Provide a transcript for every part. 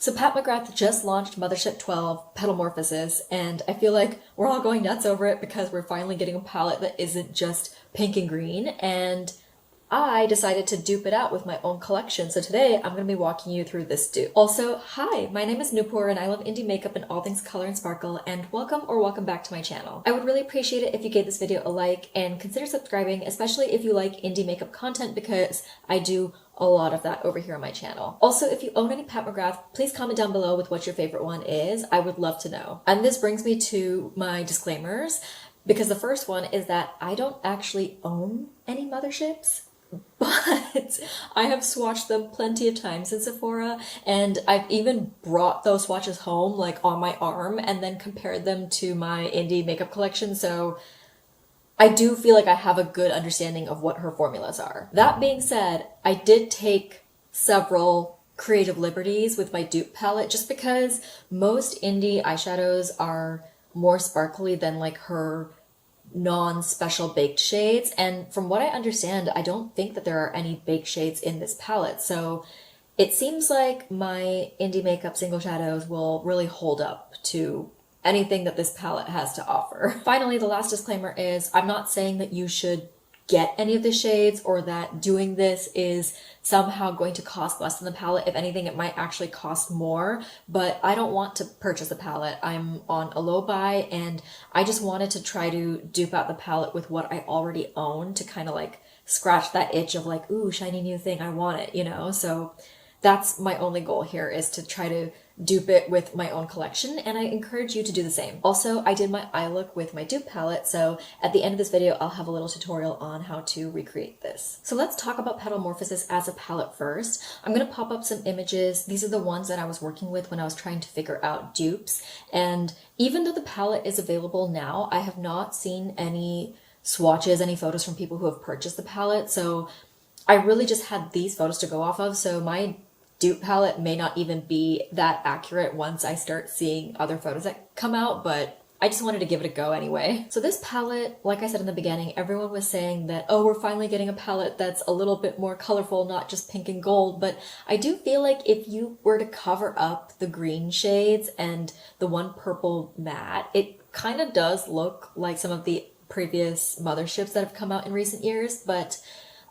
So Pat McGrath just launched Mothership 12 Petalmorphosis, and I feel like we're all going nuts over it because we're finally getting a palette that isn't just pink and green, and I decided to dupe it out with my own collection. So today I'm going to be walking you through this dupe. Also, hi, my name is Nupur and I love indie makeup and all things color and sparkle, and welcome back to my channel. I would really appreciate it if you gave this video a like and consider subscribing, especially if you like indie makeup content, because I do a lot of that over here on my channel. Also, if you own any Pat McGrath, please comment down below with what your favorite one is. I would love to know. And this brings me to my disclaimers, because the first one is that I don't actually own any Motherships, but I have swatched them plenty of times in Sephora, and I've even brought those swatches home like on my arm and then compared them to my indie makeup collection, so I do feel like I have a good understanding of what her formulas are. That being said, I did take several creative liberties with my dupe palette just because most indie eyeshadows are more sparkly than like her non-special baked shades, and from what I understand, I don't think that there are any baked shades in this palette, so it seems like my indie makeup single shadows will really hold up to anything that this palette has to offer. Finally, the last disclaimer is I'm not saying that you should get any of the shades or that doing this is somehow going to cost less than the palette. If anything, it might actually cost more, but I don't want to purchase the palette. I'm on a low buy and I just wanted to try to dupe out the palette with what I already own to kind of like scratch that itch of like, ooh, shiny new thing, I want it, you know? So that's my only goal here, is to try to dupe it with my own collection, and I encourage you to do the same. Also, I did my eye look with my dupe palette, so at the end of this video, I'll have a little tutorial on how to recreate this. So let's talk about Petalmorphosis as a palette first. I'm going to pop up some images. These are the ones that I was working with when I was trying to figure out dupes, and even though the palette is available now, I have not seen any swatches, any photos from people who have purchased the palette, so I really just had these photos to go off of, so my dupe palette may not even be that accurate once I start seeing other photos that come out, but I just wanted to give it a go anyway. So this palette, like I said in the beginning, everyone was saying that, oh, we're finally getting a palette that's a little bit more colorful, not just pink and gold, but I do feel like if you were to cover up the green shades and the one purple matte, it kind of does look like some of the previous Motherships that have come out in recent years, but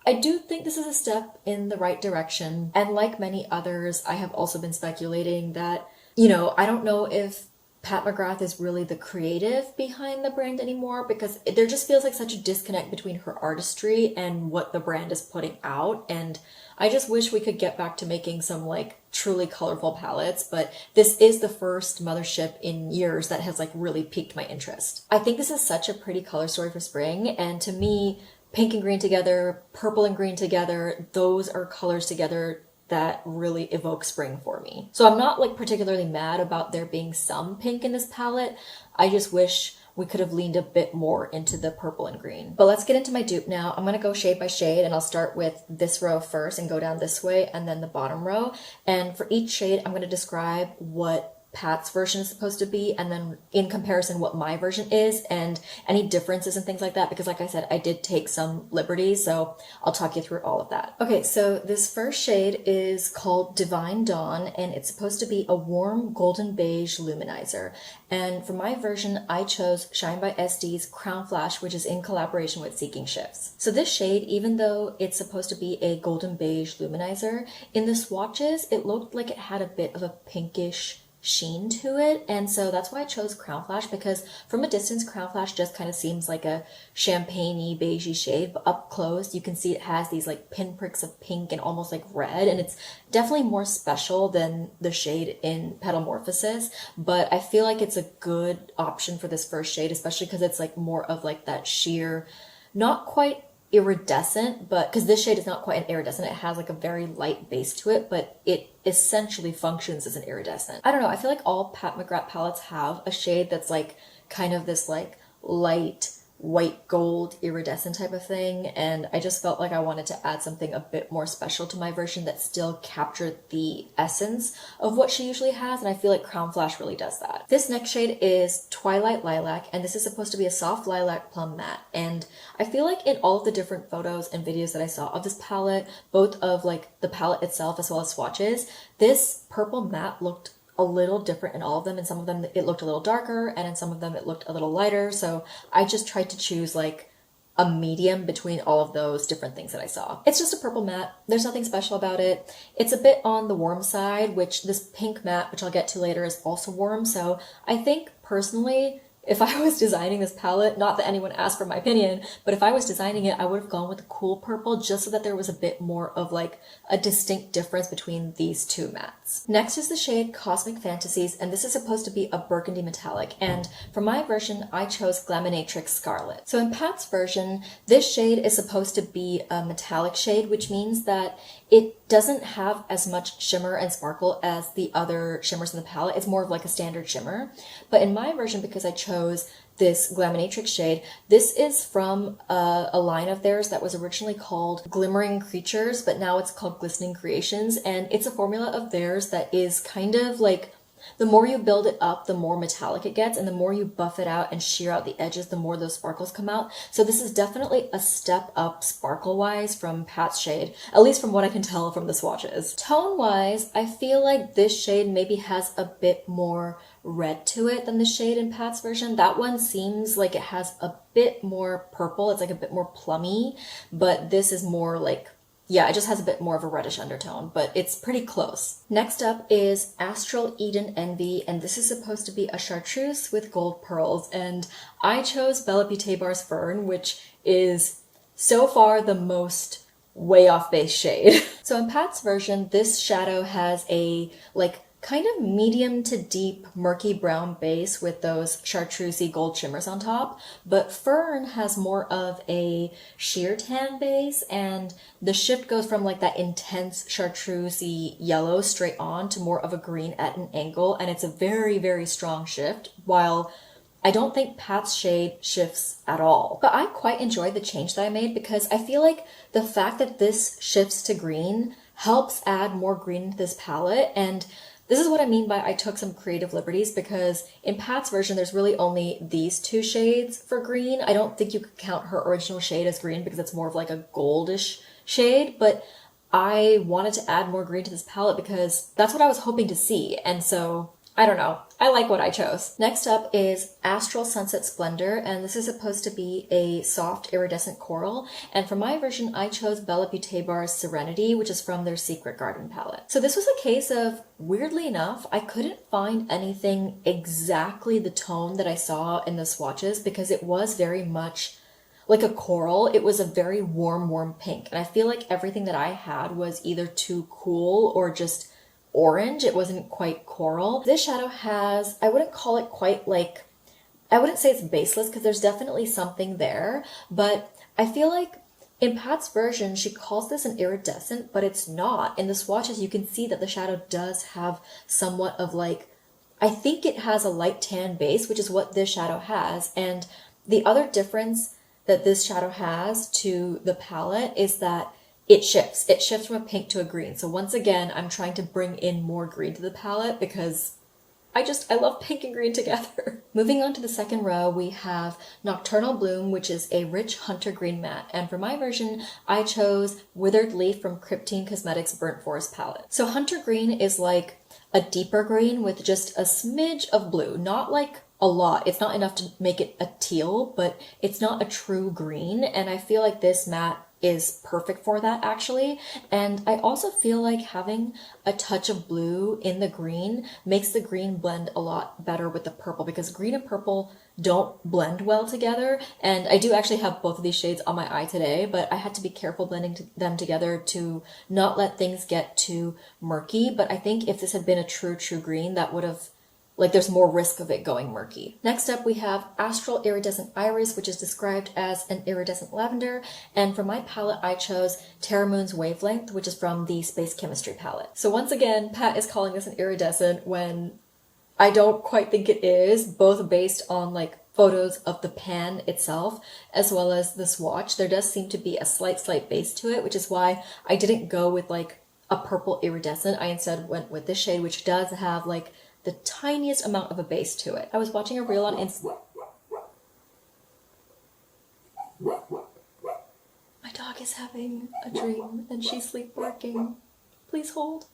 I do think this is a step in the right direction, and like many others, I have also been speculating that, you know, I don't know if Pat McGrath is really the creative behind the brand anymore, because there just feels like such a disconnect between her artistry and what the brand is putting out, and I just wish we could get back to making some like truly colorful palettes, but this is the first Mothership in years that has like really piqued my interest. I think this is such a pretty color story for spring, and to me, pink and green together, purple and green together, those are colors together that really evoke spring for me. So I'm not like particularly mad about there being some pink in this palette. I just wish we could have leaned a bit more into the purple and green. But let's get into my dupe now. I'm gonna go shade by shade, and I'll start with this row first and go down this way and then the bottom row. And for each shade, I'm gonna describe what Pat's version is supposed to be, and then in comparison what my version is, and any differences and things like that, because like I said, I did take some liberties, so I'll talk you through all of that. Okay, so this first shade is called Divine Dawn, and it's supposed to be a warm golden beige luminizer, and for my version I chose Shine by SD's Crown Flash, which is in collaboration with Seeking Shifts. So this shade, even though it's supposed to be a golden beige luminizer, in the swatches it looked like it had a bit of a pinkish sheen to it, and so that's why I chose Crown Flash, because from a distance Crown Flash just kind of seems like a champagne-y beigey shade, but up close you can see it has these like pinpricks of pink and almost like red, and it's definitely more special than the shade in Petalmorphosis, but I feel like it's a good option for this first shade, especially because it's like more of like that sheer, not quite iridescent, but because this shade is not quite an iridescent, it has like a very light base to it, but it essentially functions as an iridescent. I don't know, I feel like all Pat McGrath palettes have a shade that's like kind of this like light white gold iridescent type of thing, and I just felt like I wanted to add something a bit more special to my version that still captured the essence of what she usually has, and I feel like Crown Flash really does that. This next shade is Twilight Lilac, and this is supposed to be a soft lilac plum matte, and I feel like in all of the different photos and videos that I saw of this palette, both of like the palette itself as well as swatches, this purple matte looked a little different in all of them. In some of them it looked a little darker, and in some of them it looked a little lighter, so I just tried to choose like a medium between all of those different things that I saw. It's just a purple matte. There's nothing special about it. It's a bit on the warm side, which this pink matte, which I'll get to later, is also warm, so I think personally, if I was designing this palette, not that anyone asked for my opinion, but if I was designing it, I would have gone with a cool purple just so that there was a bit more of like a distinct difference between these two mattes. Next is the shade Cosmic Fantasies, and this is supposed to be a burgundy metallic, and for my version, I chose Glaminatrix Scarlett. So in Pat's version, this shade is supposed to be a metallic shade, which means that it doesn't have as much shimmer and sparkle as the other shimmers in the palette. It's more of like a standard shimmer. But in my version, because I chose this Glaminatrix shade, this is from a line of theirs that was originally called Glimmering Creatures, but now it's called Glistening Creations, and it's a formula of theirs that is kind of like, the more you build it up, the more metallic it gets, and the more you buff it out and shear out the edges, the more those sparkles come out. So this is definitely a step up sparkle-wise from Pat's shade, at least from what I can tell from the swatches. Tone-wise, I feel like this shade maybe has a bit more red to it than the shade in Pat's version. That one seems like it has a bit more purple. It's like a bit more plummy, but this is more like, yeah, it just has a bit more of a reddish undertone, but it's pretty close. Next up is Astral Eden Envy, and this is supposed to be a chartreuse with gold pearls, and I chose Bella Beaute Bar's Fern, which is so far the most way off base shade. So in Pat's version, this shadow has a like kind of medium to deep murky brown base with those chartreusey gold shimmers on top, but Fern has more of a sheer tan base, and the shift goes from like that intense chartreusey yellow straight on to more of a green at an angle, and it's a very, very strong shift, while I don't think Pat's shade shifts at all. But I quite enjoyed the change that I made, because I feel like the fact that this shifts to green helps add more green to this palette, and this is what I mean by I took some creative liberties, because in Pat's version, there's really only these two shades for green. I don't think you could count her original shade as green because it's more of like a goldish shade, but I wanted to add more green to this palette because that's what I was hoping to see, and so I don't know. I like what I chose. Next up is Astral Sunset Splendor, and this is supposed to be a soft iridescent coral, and for my version I chose Bella Beaute Bar's Serenity, which is from their Secret Garden palette. So this was a case of, weirdly enough, I couldn't find anything exactly the tone that I saw in the swatches, because it was very much like a coral. It was a very warm pink, and I feel like everything that I had was either too cool or just orange. It wasn't quite coral. This shadow has, I wouldn't call it quite like, I wouldn't say it's baseless because there's definitely something there, but I feel like in Pat's version, she calls this an iridescent, but it's not. In the swatches, you can see that the shadow does have somewhat of like, I think it has a light tan base, which is what this shadow has, and the other difference that this shadow has to the palette is that it shifts. It shifts from a pink to a green. So once again, I'm trying to bring in more green to the palette because I love pink and green together. Moving on to the second row, we have Nocturnal Bloom, which is a rich hunter green matte. And for my version, I chose Withered Leaf from Kryptein Cosmetics Burnt Forest palette. So hunter green is like a deeper green with just a smidge of blue, not like a lot. It's not enough to make it a teal, but it's not a true green. And I feel like this matte is perfect for that actually. And I also feel like having a touch of blue in the green makes the green blend a lot better with the purple, because green and purple don't blend well together. And I do actually have both of these shades on my eye today, but I had to be careful blending them together to not let things get too murky. But I think if this had been a true green, that would have, like, there's more risk of it going murky. Next up, we have Astral Iridescent Iris, which is described as an iridescent lavender. And for my palette, I chose Terra Moon's Wavelength, which is from the Space Chemistry palette. So once again, Pat is calling this an iridescent when I don't quite think it is, both based on like photos of the pan itself as well as the swatch, there does seem to be a slight base to it, which is why I didn't go with like a purple iridescent. I instead went with this shade, which does have like the tiniest amount of a base to it. I was watching a reel on Insta. My dog is having a dream and she's sleep barking. Please hold.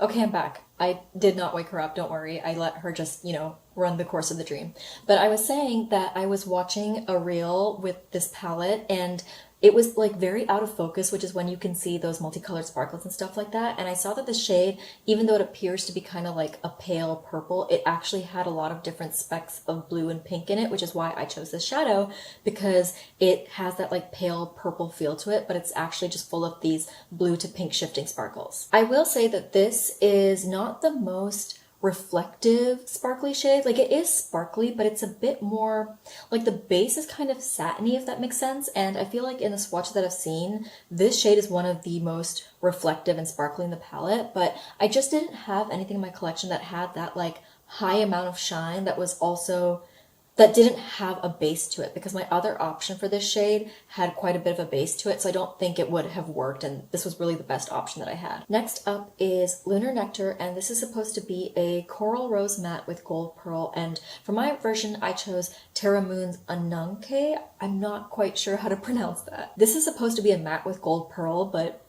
Okay, I'm back. I did not wake her up, don't worry. I let her just, you know, run the course of the dream. But I was saying that I was watching a reel with this palette and it was like very out of focus, which is when you can see those multicolored sparkles and stuff like that. And I saw that the shade, even though it appears to be kind of like a pale purple, it actually had a lot of different specks of blue and pink in it, which is why I chose this shadow, because it has that like pale purple feel to it, but it's actually just full of these blue to pink shifting sparkles. I will say that this is not the most reflective sparkly shade. Like, it is sparkly, but it's a bit more like the base is kind of satiny, if that makes sense. And I feel like in the swatches that I've seen, this shade is one of the most reflective and sparkly in the palette, but I just didn't have anything in my collection that had that like high amount of shine that was also that didn't have a base to it, because my other option for this shade had quite a bit of a base to it, so I don't think it would have worked, and this was really the best option that I had. Next up is Lunar Nectar, and this is supposed to be a coral rose matte with gold pearl, and for my version I chose Terra Moon's Ananke. I'm not quite sure how to pronounce that. This is supposed to be a matte with gold pearl, but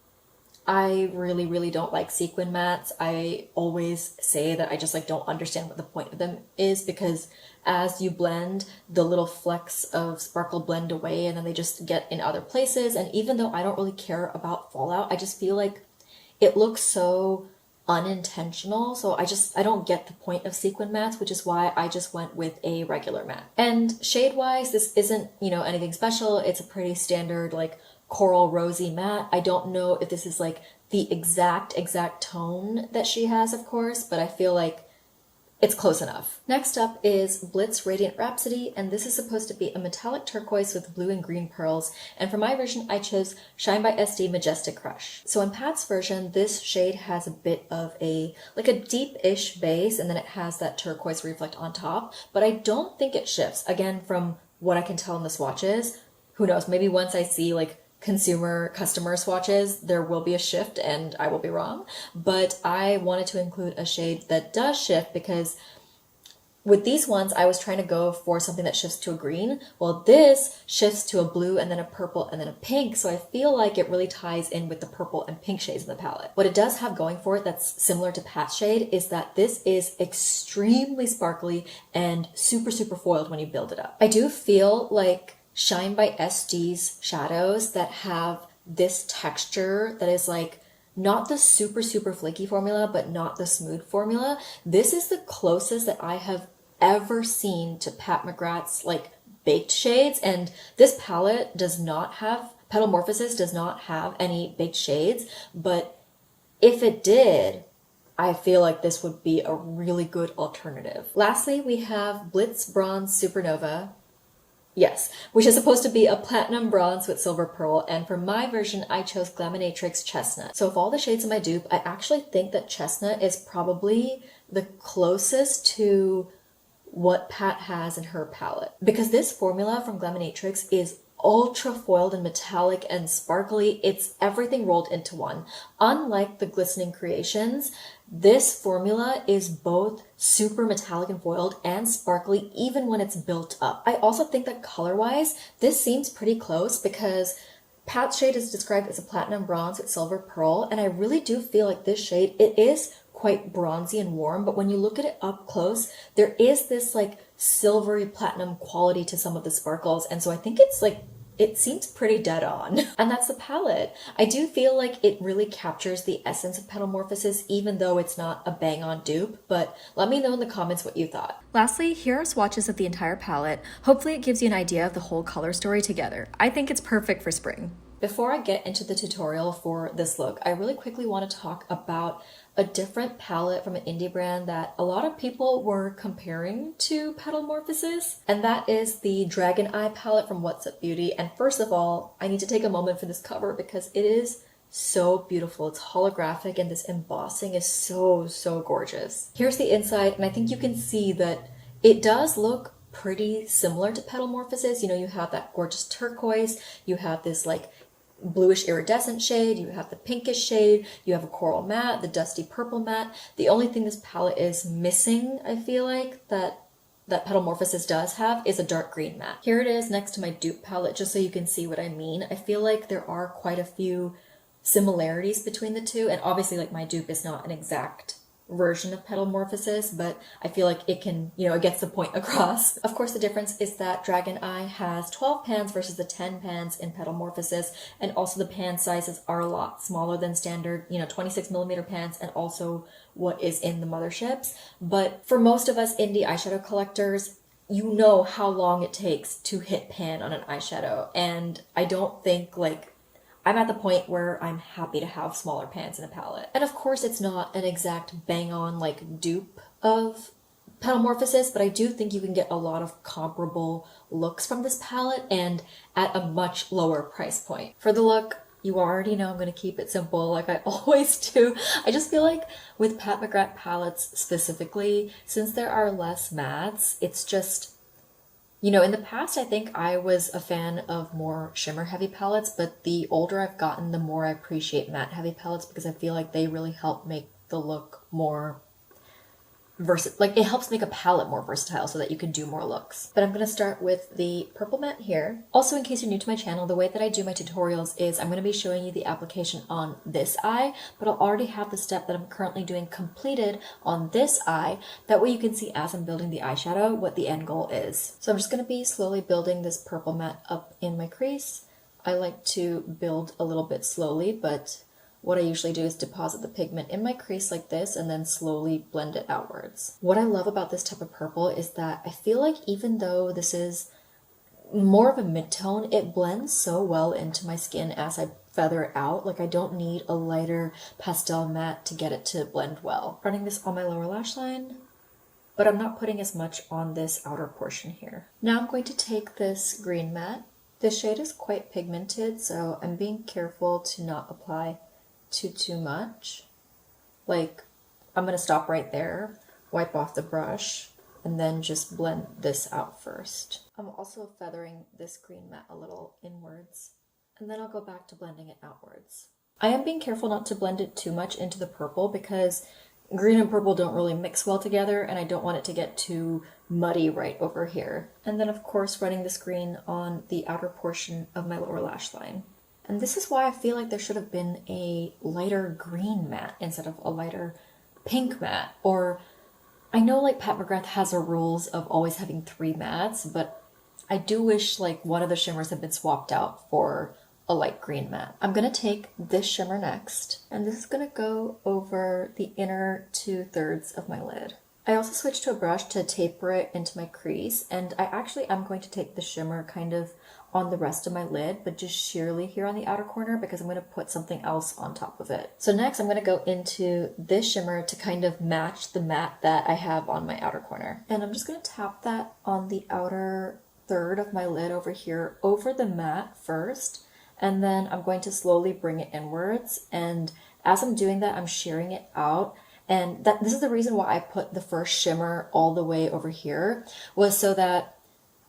I really don't like sequin mattes. I always say that I just like don't understand what the point of them is, because as you blend, the little flecks of sparkle blend away and then they just get in other places. And even though I don't really care about fallout, I just feel like it looks so unintentional. So I don't get the point of sequin mattes, which is why I just went with a regular matte. And shade wise, this isn't, you know, anything special. It's a pretty standard like coral rosy matte. I don't know if this is like the exact tone that she has, of course, but I feel like it's close enough. Next up is Blitz Radiant Rhapsody, and this is supposed to be a metallic turquoise with blue and green pearls, and for my version I chose Shine by SD Majestic Crush. So in Pat's version, this shade has a bit of a deep-ish base, and then it has that turquoise reflect on top, but I don't think it shifts. Again, from what I can tell in the swatches, who knows, maybe once I see like customer swatches, there will be a shift and I will be wrong. But I wanted to include a shade that does shift, because with these ones, I was trying to go for something that shifts to a green. Well, this shifts to a blue and then a purple and then a pink. So I feel like it really ties in with the purple and pink shades in the palette. What it does have going for it that's similar to Pat's shade is that this is extremely sparkly and super foiled when you build it up. I do feel like Shine by SD's shadows that have this texture that is like not the super flaky formula, but not the smooth formula. This is the closest that I have ever seen to Pat McGrath's like baked shades, and this palette does not have, Petalmorphosis does not have any baked shades, but if it did, I feel like this would be a really good alternative. Lastly, we have Blitz Bronze Supernova. Yes, which is supposed to be a platinum bronze with silver pearl, and for my version I chose Glaminatrix Chestnut. So of all the shades in my dupe, I actually think that Chestnut is probably the closest to what Pat has in her palette, because this formula from Glaminatrix is ultra foiled and metallic and sparkly. It's everything rolled into one. Unlike the Glistening Creations, this formula is both super metallic and foiled and sparkly even when it's built up. I also think that color-wise, this seems pretty close, because Pat's shade is described as a platinum bronze with silver pearl, and I really do feel like this shade, it is quite bronzy and warm, but when you look at it up close, there is this like silvery platinum quality to some of the sparkles, and so I think it's like, it seems pretty dead on. And that's the palette. I do feel like it really captures the essence of Petalmorphosis, even though it's not a bang-on dupe, but let me know in the comments what you thought. Lastly, here are swatches of the entire palette. Hopefully it gives you an idea of the whole color story together. I think it's perfect for spring. Before I get into the tutorial for this look, I really quickly want to talk about a different palette from an indie brand that a lot of people were comparing to Petalmorphosis, and that is the Dragon Eye palette from What's Up Beauty. And first of all, I need to take a moment for this cover because it is so beautiful. It's holographic and this embossing is so gorgeous. Here's the inside, and I think you can see that It does look pretty similar to Petalmorphosis. You know, you have that gorgeous turquoise, you have this like bluish iridescent shade, you have the pinkish shade, you have a coral matte, the dusty purple matte. The only thing this palette is missing, I feel like, that Petalmorphosis does have is a dark green matte. Here it is next to my dupe palette, just so you can see what I mean. I feel like there are quite a few similarities between the two, and obviously like my dupe is not an exact version of Petalmorphosis, but I feel like it can, you know, it gets the point across. Of course, the difference is that Dragon Eye has 12 pans versus the 10 pans in Petalmorphosis, and also the pan sizes are a lot smaller than standard, you know, 26mm pans, and also what is in the Motherships. But for most of us indie eyeshadow collectors, you know how long it takes to hit pan on an eyeshadow, and I don't think like I'm at the point where I'm happy to have smaller pans in a palette. And of course it's not an exact bang-on like dupe of Petalmorphosis, but I do think you can get a lot of comparable looks from this palette and at a much lower price point. For the look, you already know I'm going to keep it simple like I always do. I just feel like with Pat McGrath palettes specifically, since there are less mattes, it's just, you know, in the past, I think I was a fan of more shimmer heavy palettes, but the older I've gotten, the more I appreciate matte heavy palettes because I feel like they really help make the look more versatile. Like it helps make a palette more versatile so that you can do more looks. But I'm going to start with the purple matte here. Also, in case you're new to my channel, the way that I do my tutorials is I'm going to be showing you the application on this eye, but I'll already have the step that I'm currently doing completed on this eye. That way you can see as I'm building the eyeshadow what the end goal is. So I'm just going to be slowly building this purple matte up in my crease. I like to build a little bit slowly, but what I usually do is deposit the pigment in my crease like this and then slowly blend it outwards. What I love about this type of purple is that I feel like even though this is more of a mid-tone, it blends so well into my skin as I feather it out. Like I don't need a lighter pastel matte to get it to blend well. Running this on my lower lash line, but I'm not putting as much on this outer portion here. Now I'm going to take this green matte. This shade is quite pigmented, so I'm being careful to not apply too much. Like I'm gonna stop right there, wipe off the brush, and then just blend this out first. I'm also feathering this green matte a little inwards, and then I'll go back to blending it outwards. I am being careful not to blend it too much into the purple because green and purple don't really mix well together, and I don't want it to get too muddy right over here. And then of course running this green on the outer portion of my lower lash line. And this is why I feel like there should have been a lighter green matte instead of a lighter pink matte. Or I know like Pat McGrath has her rules of always having 3 mattes, but I do wish like one of the shimmers had been swapped out for a light green matte. I'm going to take this shimmer next, and this is going to go over the inner 2/3 of my lid. I also switched to a brush to taper it into my crease, and I actually am going to take the shimmer kind of on the rest of my lid, but just sheerly here on the outer corner because I'm going to put something else on top of it. So next I'm going to go into this shimmer to kind of match the matte that I have on my outer corner. And I'm just going to tap that on the outer third of my lid over here over the matte first, and then I'm going to slowly bring it inwards. And as I'm doing that, I'm shearing it out. And this is the reason why I put the first shimmer all the way over here, was so that,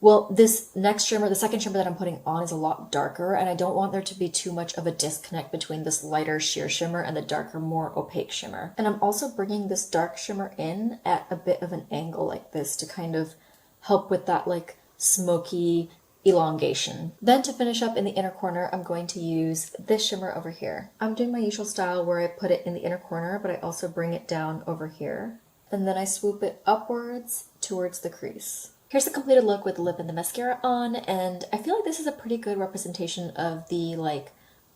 well, this next shimmer, the second shimmer that I'm putting on is a lot darker, and I don't want there to be too much of a disconnect between this lighter sheer shimmer and the darker, more opaque shimmer. And I'm also bringing this dark shimmer in at a bit of an angle like this to kind of help with that like smoky elongation. Then to finish up in the inner corner, I'm going to use this shimmer over here. I'm doing my usual style where I put it in the inner corner, but I also bring it down over here. And then I swoop it upwards towards the crease. Here's the completed look with the lip and the mascara on, and I feel like this is a pretty good representation of the like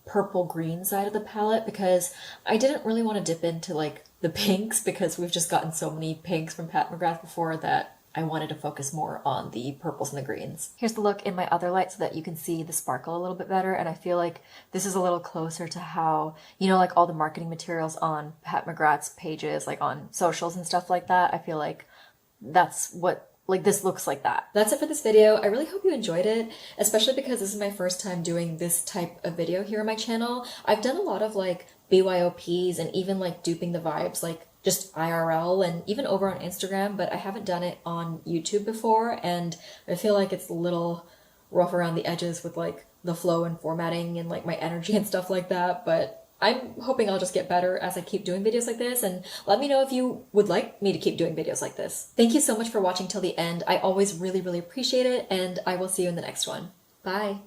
purple green side of the palette, because I didn't really want to dip into like the pinks because we've just gotten so many pinks from Pat McGrath before that I wanted to focus more on the purples and the greens. Here's the look in my other light so that you can see the sparkle a little bit better, and I feel like this is a little closer to how, you know, like all the marketing materials on Pat McGrath's pages, like on socials and stuff like that. I feel like that's what, like this looks like that. That's it for this video. I really hope you enjoyed it, especially because this is my first time doing this type of video here on my channel. I've done a lot of like BYOPs and even like duping the vibes, like just IRL and even over on Instagram, but I haven't done it on YouTube before, and I feel like it's a little rough around the edges with like the flow and formatting and like my energy and stuff like that, but I'm hoping I'll just get better as I keep doing videos like this, and let me know if you would like me to keep doing videos like this. Thank you so much for watching till the end. I always really, really appreciate it, and I will see you in the next one. Bye!